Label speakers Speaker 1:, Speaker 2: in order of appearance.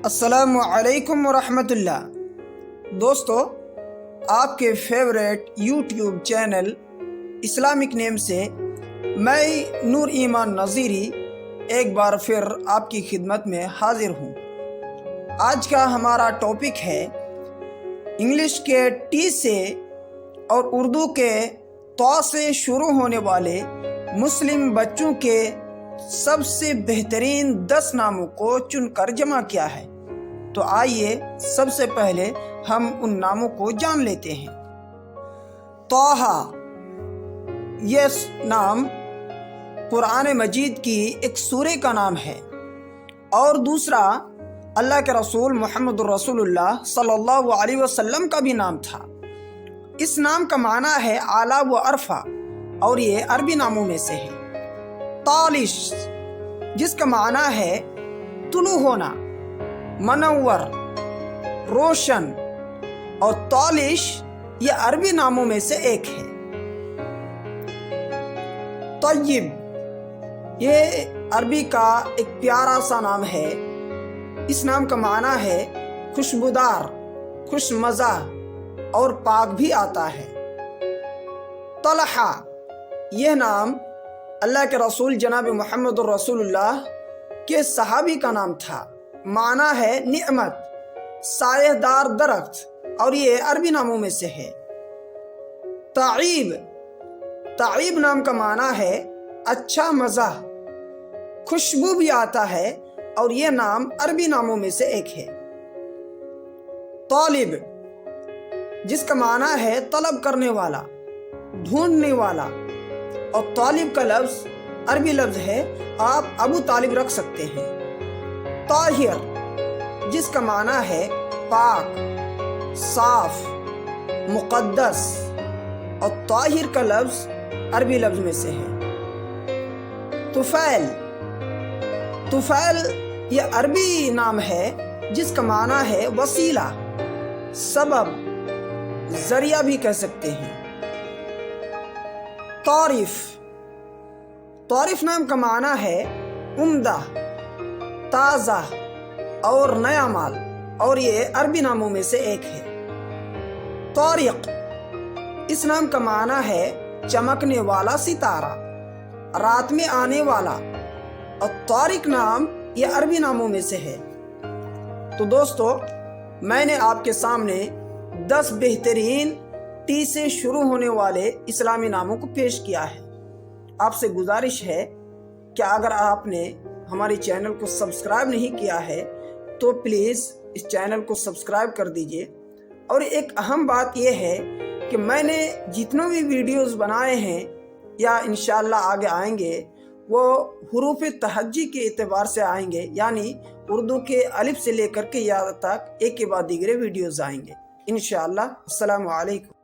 Speaker 1: السلام علیکم ورحمۃ اللہ۔ دوستو، آپ کے فیوریٹ یوٹیوب چینل اسلامک نیم سے میں نور ایمان نذیری ایک بار پھر آپ کی خدمت میں حاضر ہوں۔ آج کا ہمارا ٹاپک ہے انگلش کے ٹی سے اور اردو کے طا سے شروع ہونے والے مسلم بچوں کے سب سے بہترین 10 ناموں کو چن کر جمع کیا ہے۔ تو آئیے سب سے پہلے ہم ان ناموں کو جان لیتے ہیں۔ طٰہٰ، یہ نام قرآن مجید کی ایک سورہ کا نام ہے، اور دوسرا اللہ کے رسول محمد رسول اللہ صلی اللہ علیہ وسلم کا بھی نام تھا۔ اس نام کا معنی ہے اعلیٰ و عرفہ، اور یہ عربی ناموں میں سے ہے۔ طالش، جس کا معنی ہے طلوع ہونا، منور، روشن، اور طالش یہ عربی ناموں میں سے ایک ہے۔ طیب، یہ عربی کا ایک پیارا سا نام ہے۔ اس نام کا معنی ہے خوشبودار، خوش مزہ اور پاک بھی آتا ہے۔ طلحہ، یہ نام اللہ کے رسول جناب محمد رسول اللہ کے صحابی کا نام تھا۔ معنی ہے نعمت، سایہ دار درخت، اور یہ عربی ناموں میں سے ہے۔ تعیب، تعیب نام کا معنی ہے اچھا مزہ، خوشبو بھی آتا ہے، اور یہ نام عربی ناموں میں سے ایک ہے۔ طالب، جس کا معنی ہے طلب کرنے والا، ڈھونڈنے والا، اور طالب کا لفظ عربی لفظ ہے، آپ ابو طالب رکھ سکتے ہیں۔ طاہر، جس کا معنی ہے پاک، صاف، مقدس، اور طاہر کا لفظ عربی لفظ میں سے ہے۔ طفیل، طفیل یہ عربی نام ہے جس کا معنی ہے وسیلہ، سبب، ذریعہ بھی کہہ سکتے ہیں۔ طارف، طارف نام کا معنی ہے عمدہ، تازہ اور نیا مال، اور یہ عربی ناموں میں سے ایک ہے۔ طارق، اس نام کا معنی ہے چمکنے والا ستارہ، رات میں آنے والا، اور طارق نام یہ عربی ناموں میں سے ہے۔ تو دوستو، میں نے آپ کے سامنے 10 بہترین ٹی سے شروع ہونے والے اسلامی ناموں کو پیش کیا ہے۔ آپ سے گزارش ہے کہ اگر آپ نے ہمارے چینل کو سبسکرائب نہیں کیا ہے تو پلیز اس چینل کو سبسکرائب کر دیجئے۔ اور ایک اہم بات یہ ہے کہ میں نے جتنے بھی ویڈیوز بنائے ہیں یا انشاءاللہ آگے آئیں گے، وہ حروف تہجی کے اعتبار سے آئیں گے، یعنی اردو کے الف سے لے کر کے یا تک ایک کے بعد دیگرے ویڈیوز آئیں گے انشاءاللہ۔ السلام علیکم۔